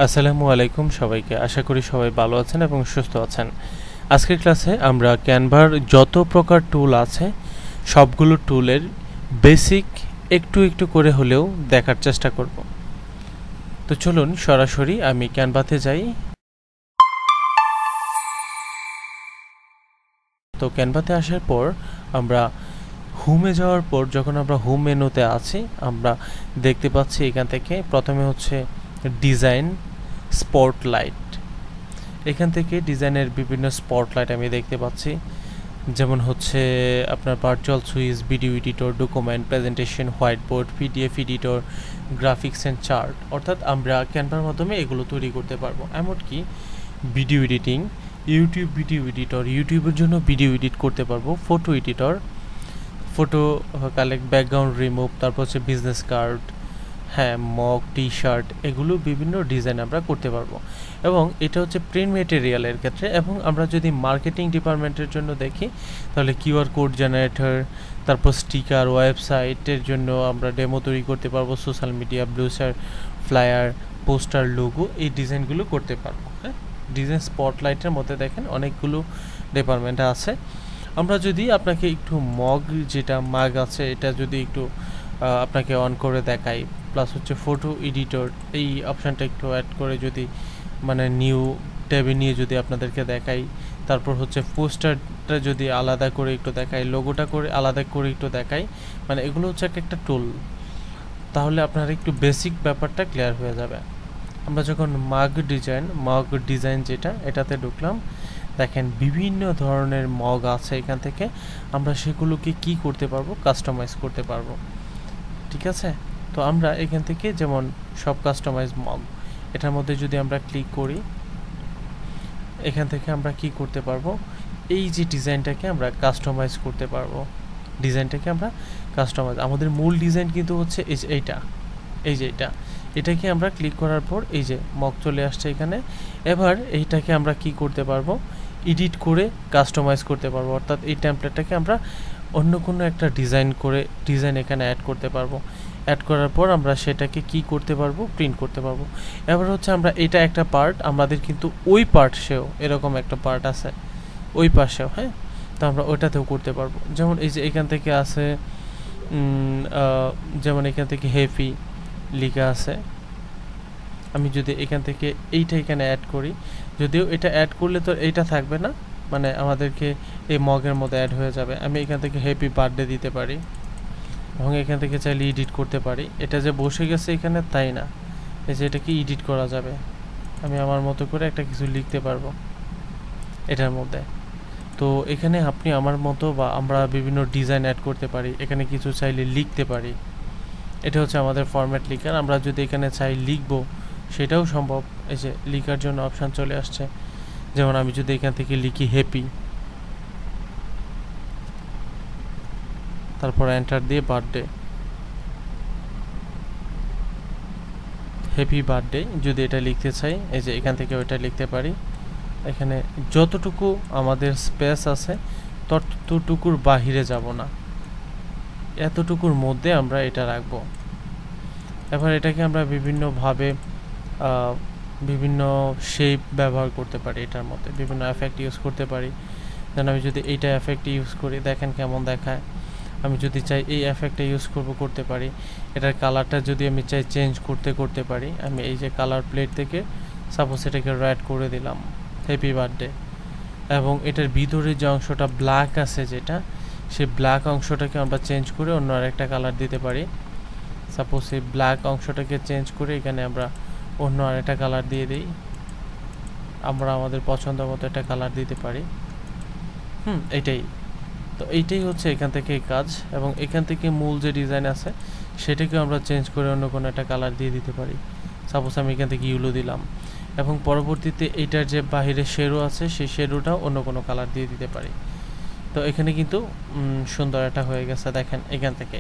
আসসালামু আলাইকুম সবাইকে। আশা করি সবাই ভালো আছেন এবং সুস্থ আছেন। আজকের ক্লাসে আমরা ক্যানভার যত প্রকার টুল আছে সবগুলো টুলের বেসিক একটু একটু করে হলেও দেখার চেষ্টা করব। তো চলুন সরাসরি আমি ক্যানভাতে যাই। তো ক্যানভাতে আসার পর আমরা হোমে যাওয়ার পর যখন আমরা হোম মেনুতে আছি আমরা দেখতে পাচ্ছি এখান থেকে প্রথমে হচ্ছে ডিজাইন স্পটলাইট। এখান থেকে ডিজাইনের বিভিন্ন স্পটলাইট আমি দেখতে পাচ্ছি, যেমন হচ্ছে আপনার virtual switch, video editor, document, presentation, white board, PDF editor, graphics and chart. অর্থাৎ আমরা ক্যানভার মাধ্যমে এগুলো তৈরি করতে পারবো। এমনকি video editing, YouTube video editor, ইউটিউবের জন্য ভিডিও এডিট করতে পারবো, photo editor, photo collect, background remove, তারপর হচ্ছে বিজনেস কার্ড, হ্যাঁ মক, টি শার্ট, এগুলো বিভিন্ন ডিজাইন আমরা করতে পারবো। এবং এটা হচ্ছে প্রিন্ট মেটেরিয়ালের ক্ষেত্রে। এবং আমরা যদি মার্কেটিং ডিপার্টমেন্টের জন্য দেখি তাহলে কিউআর কোড জেনারেটর, তারপর স্টিকার, ওয়েবসাইটের জন্য আমরা ডেমো তৈরি করতে পারবো, social media, brochure, flyer, poster, logo, এই ডিজাইনগুলো করতে পারবো। হ্যাঁ, ডিজাইন স্পটলাইটের মধ্যে দেখেন অনেকগুলো ডিপার্টমেন্ট আছে। আমরা যদি আপনাকে একটু মগ, যেটা মাগ আছে, এটা যদি একটু আপনাকে অন করে দেখাই, প্লাস হচ্ছে ফটো এডিটর এই অপশানটা একটু অ্যাড করে যদি মানে নিউ ট্যাবে নিয়ে যদি আপনাদেরকে দেখাই, তারপর হচ্ছে পোস্টারটা যদি আলাদা করে একটু দেখাই, লোগোটা করে আলাদা করে একটু দেখাই, মানে এগুলো হচ্ছে একটা টুল। তাহলে আপনার একটু বেসিক ব্যাপারটা ক্লিয়ার হয়ে যাবে। আমরা যখন মগ ডিজাইন যেটা, এটাতে ঢুকলাম, দেখেন বিভিন্ন ধরনের মগ আছে। এখান থেকে আমরা সেগুলোকে কি করতে পারবো, কাস্টমাইজ করতে পারবো। ঠিক আছে, তো আমরা এখান থেকে যেমন সব কাস্টমাইজ মগ, এটার মধ্যে যদি আমরা ক্লিক করি, এখান থেকে আমরা কি করতে পারবো, এই যে ডিজাইনটাকে আমরা কাস্টমাইজ করতে পারবো। ডিজাইনটাকে আমরা কাস্টমাইজ, আমাদের মূল ডিজাইন কিন্তু হচ্ছে এই যে এটাকে আমরা ক্লিক করার পর এই যে মগ চলে আসছে এখানে। এবার এইটাকে আমরা কি করতে পারবো, এডিট করে কাস্টমাইজ করতে পারবো। অর্থাৎ এই টেমপ্লেটটাকে আমরা অন্য কোনো একটা ডিজাইন এখানে অ্যাড করতে পারবো। অ্যাড করার পর আমরা সেটাকে কি করতে পারবো, প্রিন্ট করতে পারবো। এবার হচ্ছে আমরা এটা একটা পার্ট, আমাদের কিন্তু ওই পার্টসেও এরকম একটা পার্ট আছে ওই পাশেও, হ্যাঁ, তো আমরা ওইটাতেও করতে পারবো। যেমন এই যে এখান থেকে আছে, যেমন এখান থেকে হেভি লেখা আছে। আমি যদি এখান থেকে এইটা এখানে অ্যাড করি, যদিও এটা অ্যাড করলে তো এইটা থাকবে না, মানে আমাদেরকে এই মগের মধ্যে অ্যাড হয়ে যাবে। আমি এখান থেকে হ্যাপি বার্থডে দিতে পারি এবং এখান থেকে চাইলে এডিট করতে পারি। এটা যে বসে গেছে এখানে তাই না, এই যে এটাকে এডিট করা যাবে। আমি আমার মতো করে একটা কিছু লিখতে পারবো এটার মধ্যে। তো এখানে আপনি আমার মতো বা আমরা বিভিন্ন ডিজাইন অ্যাড করতে পারি, এখানে কিছু চাইলে লিখতে পারি। এটা হচ্ছে আমাদের ফরম্যাট লিখার। আমরা যদি এখানে চাই লিখবো সেটাও সম্ভব। এই যে লিখার জন্য অপশান চলে আসছে। যেমন আমি যদি এখান থেকে লিখি হ্যাপি, তারপর এন্টার দিয়ে বার্থডে, হ্যাপি বার্থডে যদি এটা লিখতে চাই, এই যে এখান থেকে ওইটা লিখতে পারি। এখানে যতটুকু আমাদের স্পেস আছে ততটুকুর বাহিরে যাব না, এতটুকুর মধ্যে আমরা এটা রাখবো। এবার এটাকে আমরা বিভিন্নভাবে বিভিন্ন শেপ ব্যবহার করতে পারি, এটার মধ্যে বিভিন্ন এফেক্ট ইউজ করতে পারি। যেন আমি যদি এইটা এফেক্ট ইউজ করি, দেখেন কেমন দেখায়। আমি যদি চাই এই এফেক্টটা ইউজ করতে পারি। এটার কালারটা যদি আমি চাই চেঞ্জ করতে পারি। আমি এই যে কালার প্লেট থেকে সাপোজ এটাকে রেড করে দিলাম, হ্যাপি বার্থডে, এবং এটার ভিতরে যে অংশটা ব্ল্যাক আছে যেটা, সেই ব্ল্যাক অংশটাকে আমরা চেঞ্জ করে অন্য আরেকটা কালার দিতে পারি। সাপোজ এই ব্ল্যাক অংশটাকে চেঞ্জ করে এখানে আমরা অন্য আরেকটা কালার দিয়ে দিই। আমরা আমাদের পছন্দ মতো একটা কালার দিতে পারি। এইটাই তো, এইটাই হচ্ছে এখান থেকে কাজ। এবং এখান থেকে মূল যে ডিজাইন আছে সেটাকে আমরা চেঞ্জ করে অন্য কোনো একটা কালার দিয়ে দিতে পারি। সাপোজ আমি এখান থেকে ইউলো দিলাম, এবং পরবর্তীতে এইটার যে বাহিরে শেডো আছে সেই শেডোটাও অন্য কোনো কালার দিয়ে দিতে পারি। তো এখানে কিন্তু সুন্দর একটা হয়ে গেছে, দেখেন এখান থেকে।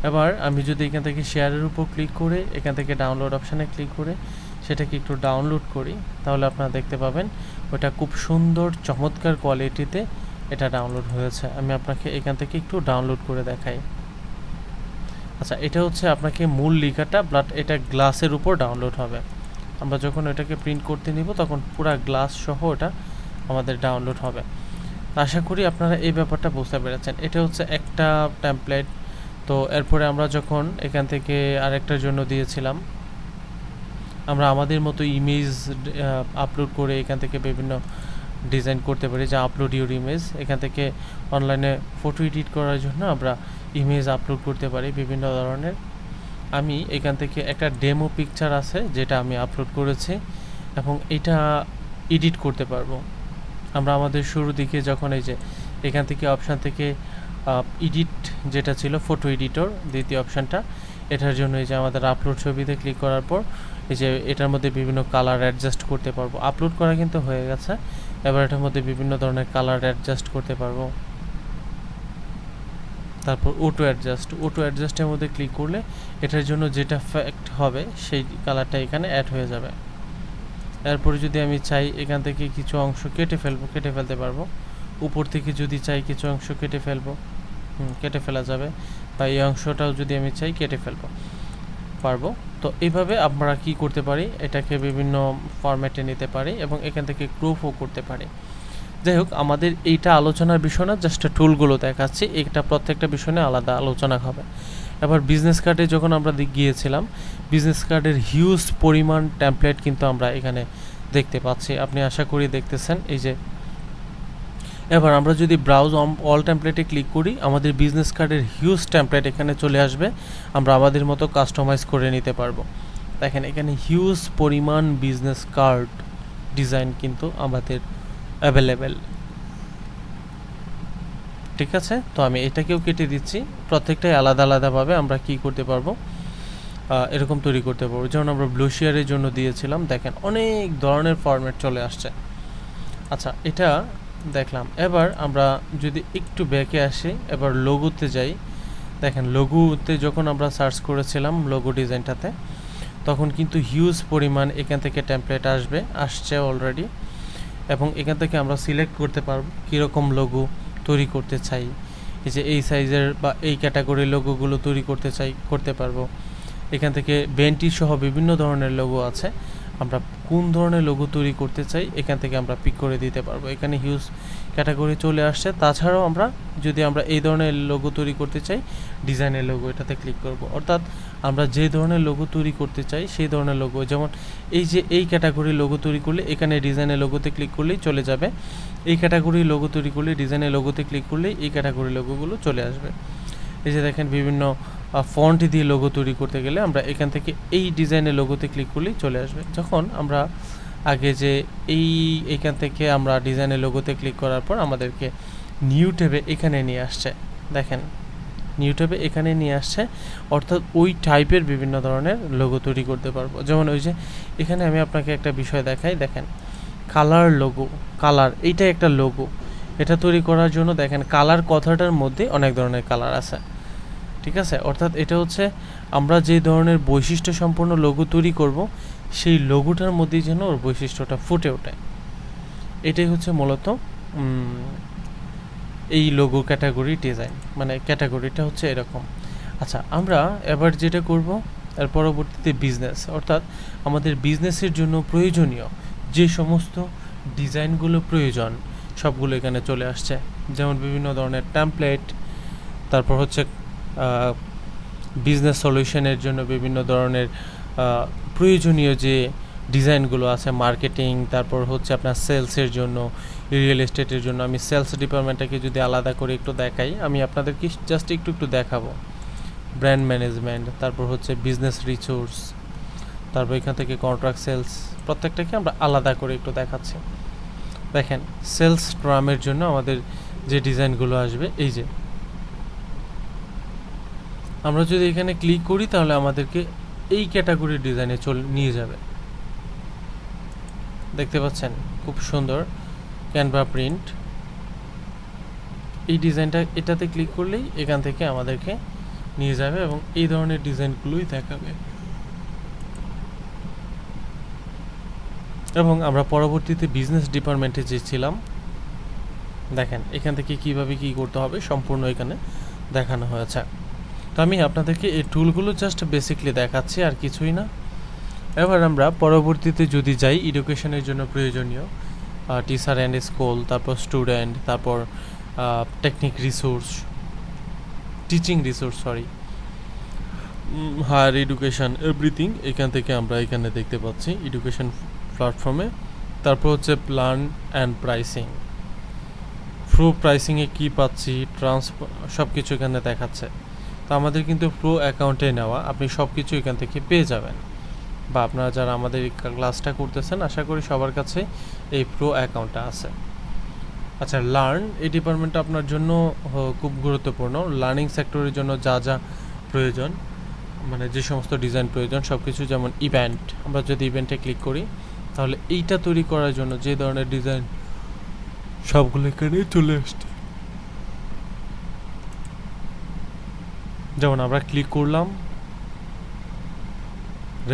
এবার আমি যদি এখান থেকে শেয়ারের উপর ক্লিক করে এখান থেকে ডাউনলোড অপশানে ক্লিক করে সেটাকে একটু ডাউনলোড করি, তাহলে আপনারা দেখতে পাবেন ওটা খুব সুন্দর চমৎকার কোয়ালিটিতে এটা ডাউনলোড হয়েছে। আমি আপনাকে এখান থেকে একটু ডাউনলোড করে দেখাই। আচ্ছা, এটা হচ্ছে আপনাকে মূল লেখাটা, বাট এটা গ্লাসের উপর ডাউনলোড হবে। আমরা যখন এটাকে প্রিন্ট করতে নিব তখন পুরো গ্লাস সহ এটা আমাদের ডাউনলোড হবে। আশা করি আপনারা এই ব্যাপারটা বুঝতে পেরেছেন। এটা হচ্ছে একটা টেমপ্লেট। তো এরপরে আমরা যখন এখান থেকে আরেকটার জন্য দিয়েছিলাম, আমরা আমাদের মতো ইমেজ আপলোড করে এখান থেকে বিভিন্ন ডিজাইন করতে পারি, যা আপলোড ইউর ইমেজ। এখান থেকে অনলাইনে ফটো এডিট করার জন্য আমরা ইমেজ আপলোড করতে পারি বিভিন্ন ধরনের। আমি এখান থেকে একটা ডেমো পিকচার আছে যেটা আমি আপলোড করেছি এবং এটা এডিট করতে পারবো। আমরা আমাদের শুরু দিকে যখন এই যে এখান থেকে অপশান থেকে এডিট যেটা ছিল ফটো এডিটর দ্বিতীয় অপশানটা, এটার জন্য এই যে আমাদের আপলোড ছবিতে ক্লিক করার পর এই যে এটার মধ্যে বিভিন্ন কালার অ্যাডজাস্ট করতে পারবো। আপলোড করা কিন্তু হয়ে গেছে, এবার এটার মধ্যে বিভিন্ন ধরনের কালার অ্যাডজাস্ট করতে পারবো। তারপর অটো অ্যাডজাস্টের মধ্যে ক্লিক করলে এটার জন্য যেটা ফ্যাক্ট হবে সেই কালারটা এখানে অ্যাড হয়ে যাবে। এরপরে যদি আমি চাই এখান থেকে কিছু অংশ কেটে ফেলতে পারবো। উপর থেকে যদি চাই কিছু অংশ কেটে ফেলা যাবে, বা এই অংশটাও যদি আমি চাই কেটে পারবো। তো এইভাবে আমরা কি করতে পারি, এটাকে বিভিন্ন ফরম্যাটে নিতে পারি এবং এখান থেকে ক্রপও করতে পারি। যাই হোক, আমাদের এইটা আলোচনার বিষয় না, জাস্ট টুলগুলো দেখাচ্ছি। এটা প্রত্যেকটা বিষয় নিয়ে আলাদা আলোচনা হবে। এবার বিজনেস কার্ডে যখন আমরা গিয়েছিলাম, বিজনেস কার্ডের হিউজ পরিমাণ টেমপ্লেট কিন্তু আমরা এখানে দেখতে পাচ্ছি। আপনি আশা করি দেখতেছেন। এই যে এবার আমরা যদি ব্রাউজ অল টেমপ্লেটে ক্লিক করি, আমাদের বিজনেস কার্ডের হিউজ টেমপ্লেট এখানে চলে আসবে। আমরা আমাদের মতো কাস্টমাইজ করে নিতে পারবো। দেখেন এখানে হিউজ পরিমাণ বিজনেস কার্ড ডিজাইন কিন্তু আমাদের অ্যাভেলেবেল। ঠিক আছে, তো আমি এটাকেও কেটে দিচ্ছি। প্রত্যেকটাই আলাদা আলাদাভাবে আমরা কি করতে পারবো, এরকম তৈরি করতে পারবো। যেমন আমরা ব্লু শেয়ারের জন্য দিয়েছিলাম, দেখেন অনেক ধরনের ফরম্যাট চলে আসছে। আচ্ছা, এটা দেখলাম। এবার আমরা যদি একটু ব্যাকে আসি, এবার লোগোতে যাই। দেখেন লোগোতে যখন আমরা সার্চ করেছিলাম লোগো ডিজাইনটাতে, তখন কিন্তু হিউজ পরিমাণ এখান থেকে টেমপ্লেট আসছে অলরেডি। এবং এখান থেকে আমরা সিলেক্ট করতে পারবো কীরকম লোগো তৈরি করতে চাই। এই যে এই সাইজের বা এই ক্যাটাগরির লোগোগুলো তৈরি করতে পারবো। এখান থেকে বেন্টি সহ বিভিন্ন ধরনের লোগো আছে। আমরা কোন ধরনের লোগো তৈরি করতে চাই এখান থেকে আমরা পিক করে দিতে পারবো। এখানে হিউজ ক্যাটাগরি চলে আসছে। তাছাড়াও আমরা যদি আমরা এই ধরনের লোগো তৈরি করতে চাই, ডিজাইনের লোগো এটাতে ক্লিক করব। অর্থাৎ আমরা যে ধরনের লোগো তৈরি করতে চাই সেই ধরনের লোগো, যেমন এই যে এই ক্যাটাগরির লোগো তৈরি করলে এখানে ডিজাইনের লোগোতে ক্লিক করলেই চলে যাবে। এই ক্যাটাগরির লোগো তৈরি করলে ডিজাইনের লোগোতে ক্লিক করলেই এই ক্যাটাগরির লোগোগুলো চলে আসবে। এই যে দেখেন বিভিন্ন ফন্ট দিয়ে লোগো তৈরি করতে গেলে আমরা এখান থেকে এই ডিজাইনের লোগোতে ক্লিক করলেই চলে আসবে। যখন আমরা আগে যে এইখান থেকে আমরা ডিজাইনের লোগোতে ক্লিক করার পর আমাদেরকে নিউ ট্যাবে এখানে নিয়ে আসছে। দেখেন নিউ ট্যাবে এখানে নিয়ে আসছে, অর্থাৎ ওই টাইপের বিভিন্ন ধরনের লোগো তৈরি করতে পারবো। যেমন ওই যে এখানে আমি আপনাকে একটা বিষয় দেখাই। দেখেন কালার লোগো, কালার এইটা একটা লোগো। এটা তৈরি করার জন্য দেখেন কালার কথাটার মধ্যে অনেক ধরনের কালার আছে। ঠিক আছে, অর্থাৎ এটা হচ্ছে আমরা যে ধরনের বৈশিষ্ট্য সম্পন্ন লোগো তৈরি করব সেই লোগোটার মধ্যেই যেন ওর বৈশিষ্ট্যটা ফুটে ওঠে। এটাই হচ্ছে মূলত এই লোগো ক্যাটাগরি ডিজাইন, মানে ক্যাটাগরিটা হচ্ছে এরকম। আচ্ছা, আমরা এবার যেটা করব এর পরবর্তীতে বিজনেস, অর্থাৎ আমাদের বিজনেসের জন্য প্রয়োজনীয় যে সমস্ত ডিজাইনগুলো প্রয়োজন সবগুলো এখানে চলে আসছে। যেমন বিভিন্ন ধরনের টেমপ্লেট, তারপর হচ্ছে বিজনেস সলিউশনের জন্য বিভিন্ন ধরনের প্রয়োজনীয় যে ডিজাইনগুলো আছে, মার্কেটিং, তারপর হচ্ছে আপনার সেলসের জন্য, রিয়েল এস্টেটের জন্য। আমি সেলস ডিপার্টমেন্টটাকে যদি আলাদা করে একটু দেখাই, আমি আপনাদেরকে জাস্ট একটু দেখাবো। ব্র্যান্ড ম্যানেজমেন্ট, তারপর হচ্ছে বিজনেস রিসোর্স, তারপর এখান থেকে কন্ট্রাক্ট সেলস, প্রত্যেকটাকে আমরা আলাদা করে একটু দেখাচ্ছি। দেখেন সেলস ট্রামের জন্য আমাদের যে ডিজাইনগুলো আসবে, এই যে আমরা যদি এখানে ক্লিক করি তাহলে আমাদেরকে এই ক্যাটাগরির ডিজাইনে নিয়ে যাবে। দেখতে পাচ্ছেন খুব সুন্দর ক্যানভা প্রিন্ট। এই ডিজাইনটা এটাতে ক্লিক করলেই এখান থেকে আমাদেরকে নিয়ে যাবে এবং এই ধরনের ডিজাইনগুলোই দেখাবে। এবং আমরা পরবর্তীতে বিজনেস ডিপার্টমেন্টে যে ছিলাম, দেখেন এখান থেকে কিভাবে কি করতে হবে সম্পূর্ণ এখানে দেখানো হয়েছে। তো আমি আপনাদেরকে এই টুলগুলো জাস্ট বেসিকলি দেখাচ্ছি, আর কিছুই না। এবার আমরা পরবর্তীতে যদি যাই এডুকেশনের জন্য প্রয়োজনীয় টিচার অ্যান্ড স্কুল, তারপর স্টুডেন্ট, তারপর technique resource, teaching resource higher education everything এখান থেকে আমরা এখানে দেখতে পাচ্ছি এডুকেশন প্ল্যাটফর্মে। তারপর হচ্ছে প্ল্যান অ্যান্ড প্রাইসিং, প্রো প্রাইসিংয়ে কী পাচ্ছি, সব কিছু এখানে দেখাচ্ছে। তো আমাদের কিন্তু প্রো অ্যাকাউন্টে নেওয়া, আপনি সব কিছু এখান থেকে পেয়ে যাবেন, বা আপনারা যারা আমাদের এই ক্লাসটা করতেছেন আশা করি সবার কাছে এই প্রো অ্যাকাউন্টটা আছে। আচ্ছা, লার্ন এই ডিপার্টমেন্টটা আপনার জন্য খুব গুরুত্বপূর্ণ। লার্নিং সেক্টরের জন্য যা যা প্রয়োজন, মানে যে সমস্ত ডিজাইন প্রয়োজন সব কিছু, যেমন ইভেন্ট, আমরা যদি ইভেন্টে ক্লিক করি তাহলে এইটা তৈরি করার জন্য যে ধরনের ডিজাইন সবগুলো এখানে চলে আসছে। যেমন আমরা ক্লিক করলাম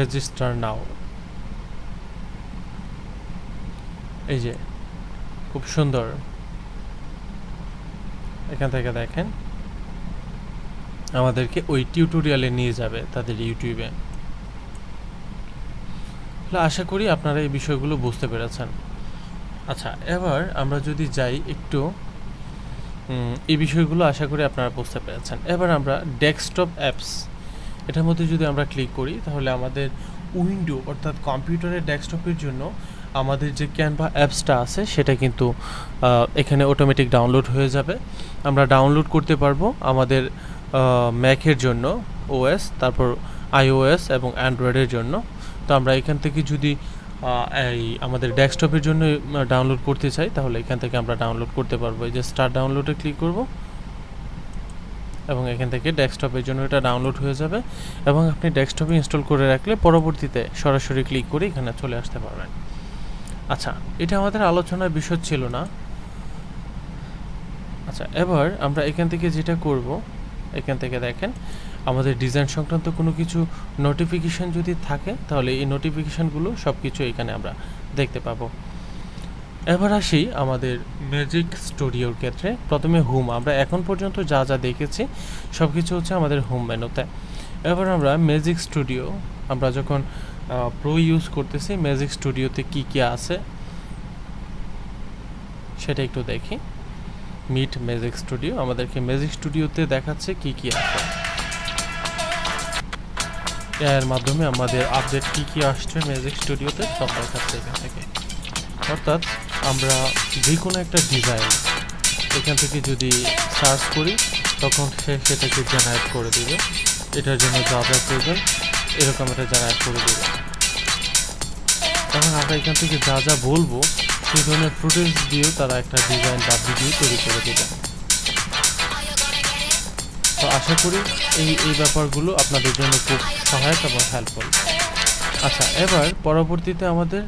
রেজিস্টার নাও, এই যে খুব সুন্দর এখান থেকে দেখেন আমাদেরকে ওই টিউটোরিয়ালে নিয়ে যাবে তাদের ইউটিউবে। আশা করি আপনারা এই বিষয়গুলো বুঝতে পেরেছেন। আচ্ছা, এবার আমরা যদি যাই একটু এই বিষয়গুলো আশা করি আপনারা বুঝতে পেরেছেন। এবার আমরা ডেস্কটপ অ্যাপস এটার মধ্যে যদি আমরা ক্লিক করি তাহলে আমাদের উইন্ডো অর্থাৎ কম্পিউটারের ডেস্কটপের জন্য আমাদের যে ক্যানভা অ্যাপসটা আছে সেটা কিন্তু এখানে অটোমেটিক ডাউনলোড হয়ে যাবে। আমরা ডাউনলোড করতে পারবো আমাদের ম্যাকের জন্য ওএস, তারপর আইওএস এবং অ্যান্ড্রয়েডের জন্য। তো আমরা এখান থেকে যদি এই আমাদের ডেস্কটপের জন্য ডাউনলোড করতে চাই তাহলে এখান থেকে আমরা ডাউনলোড করতে পারবো। এই যে স্টার্ট ডাউনলোডে ক্লিক করব এবং এখান থেকে ডেস্কটপের জন্য এটা ডাউনলোড হয়ে যাবে এবং আপনি ডেস্কটপে ইনস্টল করে রাখলে পরবর্তীতে সরাসরি ক্লিক করে এখানে চলে আসতে পারবেন। আচ্ছা, এটা আমাদের আলোচনার বিষয় ছিল না। আচ্ছা, এবার আমরা এখান থেকে যেটা করব, এখান থেকে দেখেন আমাদের ডিজাইন সংক্রান্ত কোনো কিছু নোটিফিকেশান যদি থাকে তাহলে এই নোটিফিকেশানগুলো সব কিছু এখানে আমরা দেখতে পাবো। এবার আসি আমাদের ম্যাজিক স্টুডিওর ক্ষেত্রে। প্রথমে হোম, আমরা এখন পর্যন্ত যা যা দেখেছি সব কিছু হচ্ছে আমাদের হোম মেনুতে। এবার আমরা ম্যাজিক স্টুডিও, আমরা যখন প্রো ইউজ করতেছি ম্যাজিক স্টুডিওতে কি কি আছে সেটা একটু দেখি। মিট ম্যাজিক স্টুডিও, আমাদেরকে ম্যাজিক স্টুডিওতে দেখাচ্ছে কি কি আছে, এর মাধ্যমে আমাদের আপডেট কি কি আসছে ম্যাজিক স্টুডিওতে সব দেখাচ্ছে এখান থেকে। অর্থাৎ আমরা যে কোনো একটা ডিজাইন এখান থেকে যদি সার্চ করি তখন সে সেটাকে জেনারেট করে দেবে, এটার জন্য যা যা প্রয়োজন এরকম এটা জেনারেট করে দেবে। তখন আমরা এখান থেকে যা যা বলবো সেই ধরনের ফুটেজ দিয়েও তারা একটা ডিজাইন বা ভিডিও তৈরি করে দেবে। তো আশা করি এই ব্যাপারগুলো আপনাদের জন্য খুব সহায়ক এবং হেল্পফুল। আচ্ছা, এবার পরবর্তীতে আমাদের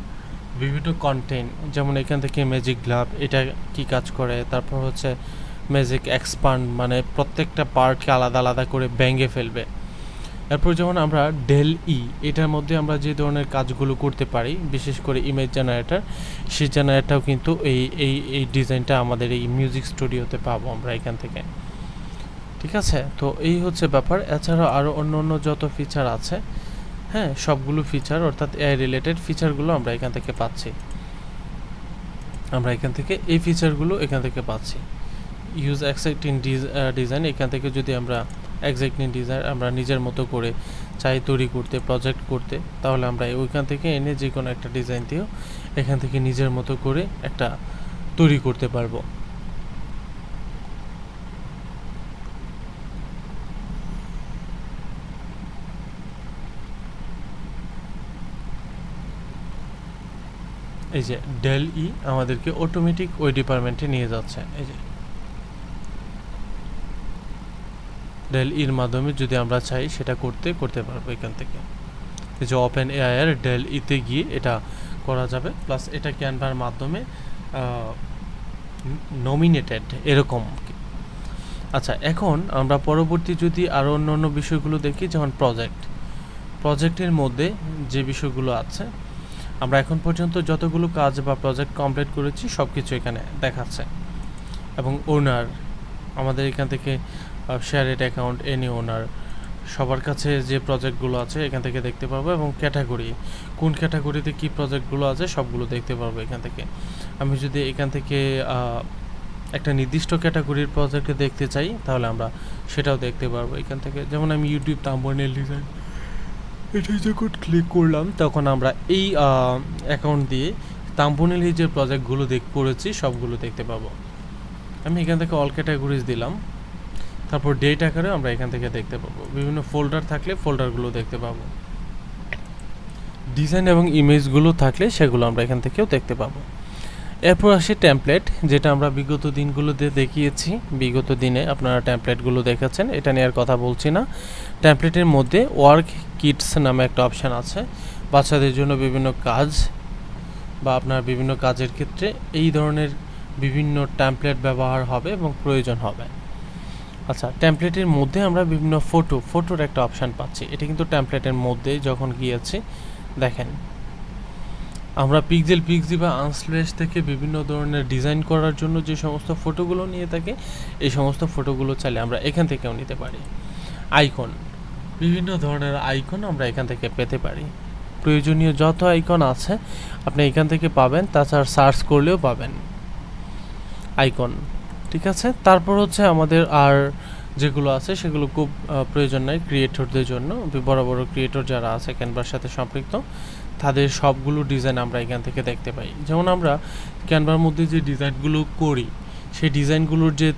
বিভিন্ন কন্টেন্ট, যেমন এখান থেকে ম্যাজিক গ্লাভ এটা কি কাজ করে, তারপর হচ্ছে ম্যাজিক এক্সপান্ড মানে প্রত্যেকটা পার্টকে আলাদা আলাদা করে ভেঙে ফেলবে। এরপর যেমন আমরা ডেল ই এটার মধ্যে আমরা যে ধরনের কাজগুলো করতে পারি, বিশেষ করে ইমেজ জেনারেটর, সেই জেনারেটরটাও কিন্তু এই ডিজাইনটা আমাদের এই মিউজিক স্টুডিওতে পাবো আমরা এখান থেকে। ঠিক আছে, তো এই হচ্ছে ব্যাপার। এছাড়াও আরও অন্য যত ফিচার আছে, হ্যাঁ, সবগুলো ফিচার অর্থাৎ এআই রিলেটেড ফিচারগুলো আমরা এখান থেকে পাচ্ছি। আমরা এখান থেকে এই ফিচারগুলো এখান থেকে পাচ্ছি। ইউজ এক্সাক্টিং ডিজাইন, এখান থেকে যদি আমরা এক্সাক্টিং ডিজাইন আমরা নিজের মতো করে চাই তৈরি করতে, প্রজেক্ট করতে, তাহলে আমরা ওইখান থেকে এনে যে কোনো একটা ডিজাইন দিয়েও এখান থেকে নিজের মতো করে একটা তৈরি করতে পারবো। এই যে ডেল ই আমাদেরকে অটোমেটিক ওই ডিপার্টমেন্টে নিয়ে যাচ্ছে। এই যে ডেল ইর মাধ্যমে যদি আমরা চাই সেটা করতে পারবো এখান থেকে। এই যে ওপেন এআই এর ডেল ইতে গিয়ে এটা করা যাবে, প্লাস এটা ক্যানভার মাধ্যমে নমিনেটেড এরকম। আচ্ছা, এখন আমরা পরবর্তী যদি আরও অন্য বিষয়গুলো দেখি, যেমন প্রজেক্টের মধ্যে যে বিষয়গুলো আছে, আমরা এখন পর্যন্ত যতগুলো কাজ বা প্রজেক্ট কমপ্লিট করেছি সব কিছু এখানে দেখাচ্ছে। এবং ওনার আমাদের এখান থেকে শেয়ারেড অ্যাকাউন্ট, এনি ওনার, সবার কাছে যে প্রজেক্টগুলো আছে এখান থেকে দেখতে পারবো, এবং ক্যাটাগরি কোন ক্যাটাগরিতে কি প্রজেক্টগুলো আছে সবগুলো দেখতে পারবো এখান থেকে। আমি যদি এখান থেকে একটা নির্দিষ্ট ক্যাটাগরির প্রজেক্ট দেখতে চাই তাহলে আমরা সেটাও দেখতে পারবো এখান থেকে। যেমন আমি ইউটিউব থাম্বনেল ডিজাইন এটাই যখন ক্লিক করলাম তখন আমরা এই অ্যাকাউন্ট দিয়ে থাম্বনেলে যে প্রজেক্টগুলো করেছি সবগুলো দেখতে পাবো। আমি এখান থেকে অল ক্যাটাগরিজ দিলাম, তারপর ডেট আকারে আমরা এখান থেকে দেখতে পাবো। বিভিন্ন ফোল্ডার থাকলে ফোল্ডারগুলো দেখতে পাবো, ডিজাইন এবং ইমেজগুলো থাকলে সেগুলো আমরা এখান থেকেও দেখতে পাবো। এরপর আসে টেমপ্লেট, যেটা আমরা বিগত দিনগুলোতে দেখিয়েছি। বিগত দিনে আপনারা টেমপ্লেটগুলো দেখেছেন, এটা নিয়ে আর কথা বলছি না। টেমপ্লেটের মধ্যে ওয়ার্ক কিটস নামে একটা অপশান আছে, বাচ্চাদের জন্য বিভিন্ন কাজ বা আপনার বিভিন্ন কাজের ক্ষেত্রে এই ধরনের বিভিন্ন টেমপ্লেট ব্যবহার হবে এবং প্রয়োজন হবে। আচ্ছা, টেমপ্লেটের মধ্যে আমরা বিভিন্ন ফটোর একটা অপশান পাচ্ছি। এটা কিন্তু টেমপ্লেটের মধ্যে যখন গিয়েছি দেখেন, আমরা পিক্সেল বা আনস্প্লেশ থেকে বিভিন্ন ধরনের ডিজাইন করার জন্য যে সমস্ত ফটোগুলো নিয়ে থাকি এই সমস্ত ফটোগুলো চাইলে আমরা এখান থেকেও নিতে পারি। আইকন, বিভিন্ন ধরনের আইকন আমরা এখান থেকে পেতে পারি। প্রয়োজনীয় যত আইকন আছে আপনি এখান থেকে পাবেন, তাছাড়া সার্চ করলেও পাবেন আইকন। ঠিক আছে, তারপর হচ্ছে আমাদের আর যেগুলো আছে সেগুলো খুব প্রয়োজন নাই ক্রিয়েটরদের জন্য। বড় বড় ক্রিয়েটর যারা আছে ক্যানভার সাথে সম্পৃক্ত তাদের সবগুলো ডিজাইন আমরা এখান থেকে দেখতে পাই। যেমন আমরা ক্যানভার মধ্যে যে ডিজাইনগুলো করি সেই ডিজাইনগুলোর যে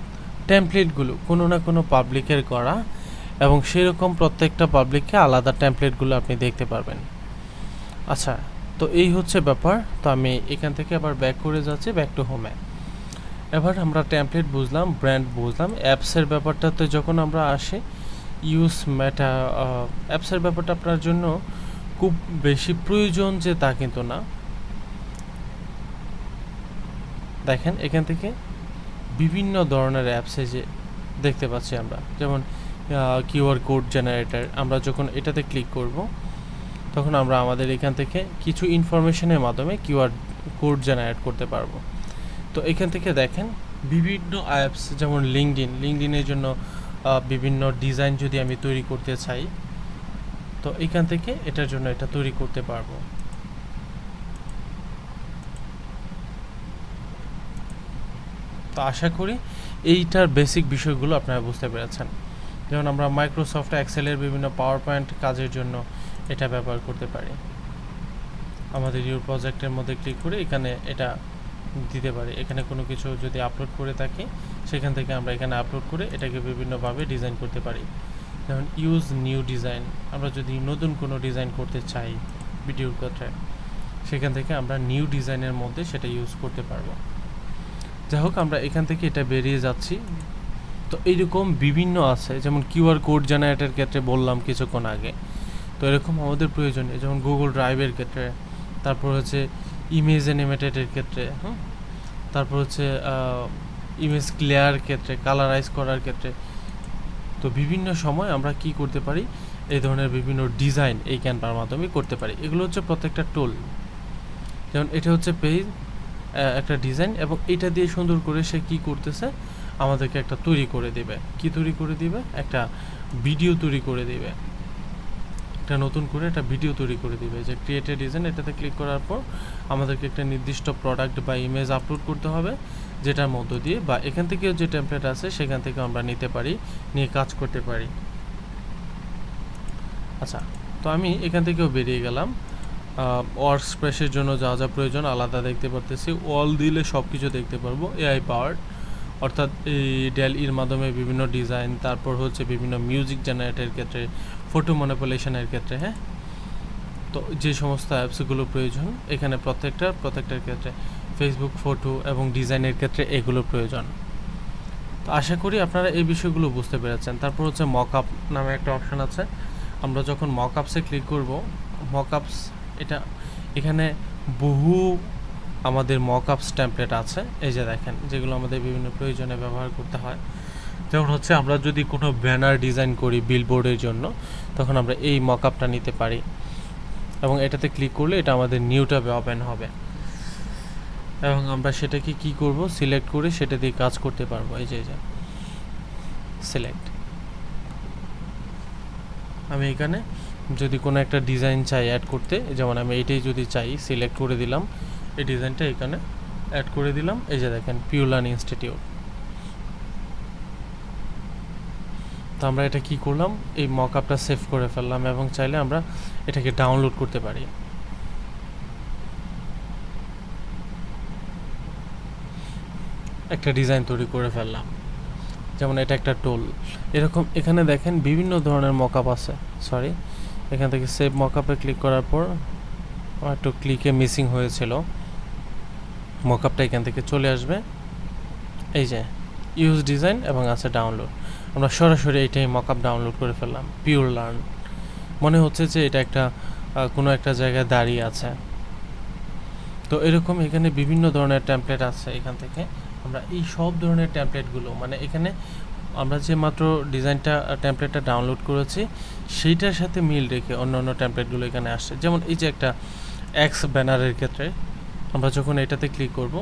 টেমপ্লেটগুলো কোনো না কোনো পাবলিকের করা, এবং সেরকম প্রত্যেকটা পাবলিককে আলাদা টেমপ্লেটগুলো আপনি দেখতে পারবেন। আচ্ছা, তো এই হচ্ছে ব্যাপার। তো আমি এখান থেকে আবার ব্যাক করে যাচ্ছি, ব্যাক টু হোমে। এবার আমরা টেমপ্লেট বুঝলাম, ব্র্যান্ড বুঝলাম। অ্যাপসের ব্যাপারটাতে যখন আমরা আসি, ইউজ মেটা অ্যাপসের ব্যাপারটা আপনার জন্য খুব বেশি প্রয়োজন যে তা কিন্তু না। দেখেন এখান থেকে বিভিন্ন ধরনের অ্যাপসে যে দেখতে পাচ্ছি আমরা, যেমন কিউআর কোড জেনারেটর। আমরা যখন এটাতে ক্লিক করব তখন আমরা আমাদের এখান থেকে কিছু ইনফরমেশনের মাধ্যমে কিউআর কোড জেনারেট করতে পারবো। তো এখান থেকে দেখেন বিভিন্ন অ্যাপস, যেমন লিঙ্কডইনের জন্য বিভিন্ন ডিজাইন যদি আমি তৈরি করতে চাই তো এখান থেকে এটার জন্য এটা তৈরি করতে পারবো। তো আশা করি এইটার বেসিক বিষয়গুলো আপনারা বুঝতে পেরেছেন। যেমন আমরা মাইক্রোসফট এক্সেলের বিভিন্ন পাওয়ার পয়েন্ট কাজের জন্য এটা ব্যবহার করতে পারি। আমাদের ইউর প্রজেক্টের মধ্যে ক্লিক করে এখানে এটা দিতে পারি। এখানে কোনো কিছু যদি আপলোড করে থাকি সেখান থেকে আমরা এখানে আপলোড করে এটাকে বিভিন্নভাবে ডিজাইন করতে পারি। যেমন ইউজ নিউ ডিজাইন, আমরা যদি নতুন কোনো ডিজাইন করতে চাই ভিডিওর ক্ষেত্রে সেখান থেকে আমরা নিউ ডিজাইনের মধ্যে সেটা ইউজ করতে পারবো। যাই হোক, আমরা এখান থেকে এটা বেরিয়ে যাচ্ছি। তো এইরকম বিভিন্ন আছে, যেমন কিউআর কোড জেনারেটরের ক্ষেত্রে বললাম কিছুক্ষণ আগে। তো এরকম আমাদের প্রয়োজনীয়, যেমন গুগল ড্রাইভের ক্ষেত্রে, তারপর হচ্ছে ইমেজ অ্যানিমেটেডের ক্ষেত্রে, তারপর হচ্ছে ইমেজ ক্লিয়ার ক্ষেত্রে, কালারাইজ করার ক্ষেত্রে। তো বিভিন্ন সময় আমরা কি করতে পারি, এই ধরনের বিভিন্ন ডিজাইন এই ক্যানভার মাধ্যমে করতে পারি। এগুলো হচ্ছে প্রত্যেকটা টুল। যেমন এটা হচ্ছে পেজ একটা ডিজাইন, এবং এটা দিয়ে সুন্দর করে সে কি করতেছে, আমাদেরকে একটা তৈরি করে দেবে। কি তৈরি করে দিবে? একটা ভিডিও তৈরি করে দিবে, একটা নতুন করে একটা ভিডিও তৈরি করে দিবে। যে ক্রিয়েটেড ডিজাইন, এটাতে ক্লিক করার পর আমাদেরকে একটা নির্দিষ্ট প্রোডাক্ট বা ইমেজ আপলোড করতে হবে, যেটার মধ্য দিয়ে বা এখান থেকেও যে টেমপ্লেট আছে সেখান থেকে আমরা নিতে পারি, নিয়ে কাজ করতে পারি। আচ্ছা, তো আমি এখান থেকেও বেরিয়ে গেলাম। ওয়ার্কস্পেসের জন্য যা যা প্রয়োজন আলাদা দেখতে পারতেছি। ওয়াল দিলে সব কিছু দেখতে পারবো, এআই পাওয়ার্ড, অর্থাৎ এই ডেল-ইর মাধ্যমে বিভিন্ন ডিজাইন, তারপর হচ্ছে বিভিন্ন মিউজিক জেনারেটের ক্ষেত্রে, ফটো ম্যানিপুলেশনের ক্ষেত্রে। হ্যাঁ, তো যে সমস্ত অ্যাপসগুলো প্রয়োজন এখানে প্রত্যেকটার ক্ষেত্রে, ফেসবুক ফটো এবং ডিজাইনের ক্ষেত্রে এগুলো প্রয়োজন। তো আশা করি আপনারা এই বিষয়গুলো বুঝতে পেরেছেন। তারপর হচ্ছে মকআপ নামে একটা অপশান আছে। আমরা যখন মকআপসে ক্লিক করব, মকআপস এটা এখানে বহু আমাদের মকআপস টেমপ্লেট আছে, এই যে দেখেন, যেগুলো আমাদের বিভিন্ন প্রয়োজনে ব্যবহার করতে হয়। যেমন হচ্ছে আমরা যদি কোনো ব্যানার ডিজাইন করি বিলবোর্ডের জন্য, তখন আমরা এই মকআপটা নিতে পারি, এবং এটাতে ক্লিক করলে এটা আমাদের নিউ ট্যাবে ওপেন হবে, এবং আমরা সেটাকে কি করব, সিলেক্ট করে সেটা দিয়ে কাজ করতে পারবো। এই যে সিলেক্ট, আমি এখানে যদি কোনো একটা ডিজাইন চাই অ্যাড করতে, যেমন আমি এইটাই যদি চাই সিলেক্ট করে দিলাম, এই ডিজাইনটা এখানে অ্যাড করে দিলাম। এই যে দেখেন পিওর লার্নিং ইনস্টিটিউট। তো আমরা এটা কি করলাম, এই মকআপটা সেভ করে ফেললাম এবং চাইলে আমরা এটাকে ডাউনলোড করতে পারি। একটা ডিজাইন তৈরি করে ফেললাম, যেমন এটা একটা টুল। এরকম এখানে দেখেন বিভিন্ন ধরনের মকআপ আছে। সরি, এখান থেকে সেভ মকআপে ক্লিক করার পর আমার একটু ক্লিকে মিসিং হয়েছিল, মকআপটা এখান থেকে চলে আসবে। এই যে ইউজ ডিজাইন এবং আছে ডাউনলোড, আমরা সরাসরি এইটাই মকআপ ডাউনলোড করে ফেললাম। পিওর লার্ন, মনে হচ্ছে যে এটা একটা কোনো একটা জায়গায় দাঁড়িয়ে আছে। তো এরকম এখানে বিভিন্ন ধরনের টেমপ্লেট আছে। এখান থেকে আমরা এই সব ধরনের টেমপ্লেটগুলো, মানে এখানে আমরা যে মাত্র ডিজাইনটা টেমপ্লেটটা ডাউনলোড করেছি সেইটার সাথে মিল রেখে অন্য অন্য টেমপ্লেটগুলো এখানে আসছে। যেমন এই যে একটা এক্স ব্যানারের ক্ষেত্রে আমরা যখন এটাতে ক্লিক করব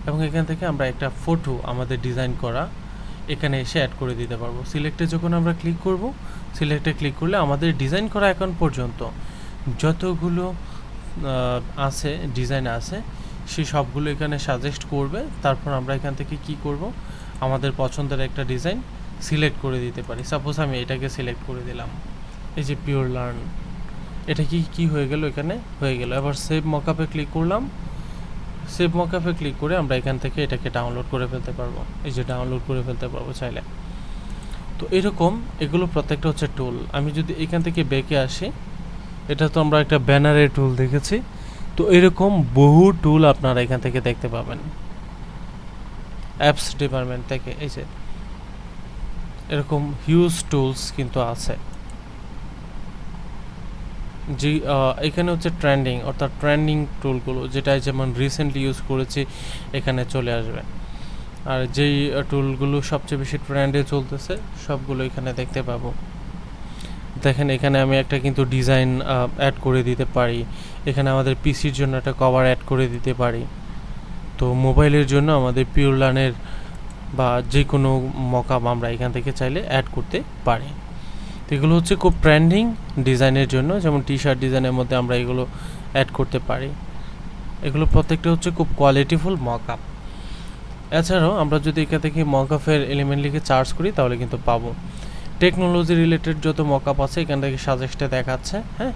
এবং এখান থেকে আমরা একটা ফটো আমাদের ডিজাইন করা এখানে এসে অ্যাড করে দিতে পারবো। সিলেক্টে যখন আমরা ক্লিক করব, সিলেক্টে ক্লিক করলে আমাদের ডিজাইন করা এখন পর্যন্ত যতগুলো আছে ডিজাইন আছে সেই সবগুলো এখানে সাজেস্ট করবে। তারপর আমরা এখান থেকে কি করব, আমাদের পছন্দের একটা ডিজাইন সিলেক্ট করে দিতে পারি। সাপোজ আমি এটাকে সিলেক্ট করে দিলাম, এই যে পিওর লার্ন, এটা কি হয়ে গেল, এখানে হয়ে গেল। এবার সেভ মকআপে ক্লিক করলাম, সেভ মকআপে ক্লিক করে আমরা এখান থেকে এটাকে ডাউনলোড করে ফেলতে পারবো। এই যে ডাউনলোড করে ফেলতে পারবো চাইলে। তো এরকম এগুলো প্রত্যেকটা হচ্ছে টুল। আমি যদি এখান থেকে বেঁকে আসি, এটা তো আমরা একটা ব্যানারের টুল দেখেছি, তো এরকম বহু টুল আপনারা এখান থেকে দেখতে পাবেন অ্যাপস ডিপার্টমেন্ট থেকে। এই যে এরকম হিউজ টুলস কিন্তু আছে। যে এখানে হচ্ছে ট্রেন্ডিং, অর্থাৎ ট্রেন্ডিং টুলগুলো যেটা যেমন রিসেন্টলি ইউজ করেছি এখানে চলে আসবে। আর যেই টুলগুলো সবচেয়ে বেশি ট্রেন্ডে চলতেছে সবগুলো এখানে দেখতে পাবো। দেখেন এখানে আমি একটা কিন্তু ডিজাইন অ্যাড করে দিতে পারি, এখানে আমাদের পিসির জন্য একটা কভার অ্যাড করে দিতে পারি। তো মোবাইলের জন্য আমাদের পিওর লার্নের বা যে কোনো মকআপ আমরা এখান থেকে চাইলে অ্যাড করতে পারি। তো এগুলো হচ্ছে খুব ট্রেন্ডিং ডিজাইনের জন্য, যেমন টি শার্ট ডিজাইনের মধ্যে আমরা এগুলো অ্যাড করতে পারি। এগুলো প্রত্যেকটা হচ্ছে খুব কোয়ালিটিফুল মকআপ। এছাড়াও আমরা যদি এখান থেকে মকআপের এলিমেন্ট লিখে সার্চ করি তাহলে কিন্তু পাবো টেকনোলজি রিলেটেড যত মকআপ আছে এখান থেকে সাজেস্টে দেখাচ্ছে। হ্যাঁ,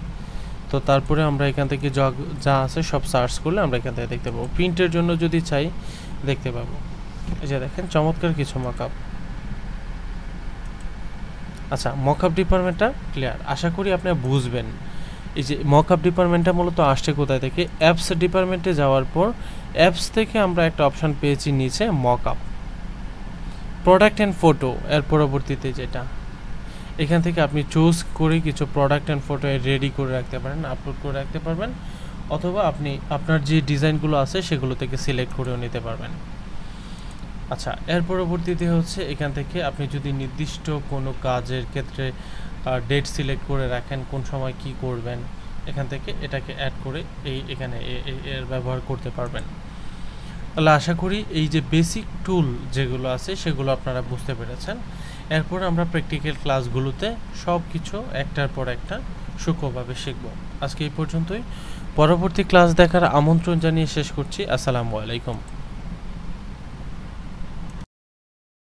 তো তারপরে আমরা এখান থেকে যা আছে সব সার্চ করলে আমরা এখান থেকে দেখতে পাবো। প্রিন্টের জন্য যদি চাই দেখতে পাবো। এই যে দেখেন চমৎকার কিছু মকআপ। আচ্ছা, মকআপ ডিপার্টমেন্টটা ক্লিয়ার, আশা করি আপনি বুঝবেন। এই যে মকআপ ডিপার্টমেন্টটা মূলত আসছে কোথায় থেকে, অ্যাপস ডিপার্টমেন্টে যাওয়ার পর অ্যাপস থেকে আমরা একটা অপশান পেয়েছি নিচে মকআপ, প্রোডাক্ট অ্যান্ড ফটো। এর পরবর্তীতে যেটা এখান থেকে আপনি চুজ করে কিছু প্রোডাক্ট অ্যান্ড ফটো রেডি করে রাখতে পারেন, আপলোড করে রাখতে পারবেন, অথবা আপনি আপনার যে ডিজাইনগুলো আছে সেগুলো থেকে সিলেক্ট করেও নিতে পারবেন। আচ্ছা, এর পরবর্তীতে হচ্ছে এখান থেকে আপনি যদি নির্দিষ্ট কোনো কাজের ক্ষেত্রে ডেট সিলেক্ট করে রাখেন কোন সময় কি করবেন, এখান থেকে এটাকে অ্যাড করে এখানে এর ব্যবহার করতে পারবেন। তাহলে আশা করি এই যে বেসিক টুল যেগুলো আছে সেগুলো আপনারা বুঝতে পেরেছেন। এরপর আমরা প্র্যাকটিক্যাল ক্লাসগুলোতে সব কিছু একটার পর একটা সূক্ষ্মভাবে শিখব। আজকে এই পর্যন্তই, পরবর্তী ক্লাস দেখার আমন্ত্রণ জানিয়ে শেষ করছি। আসসালামু আলাইকুম।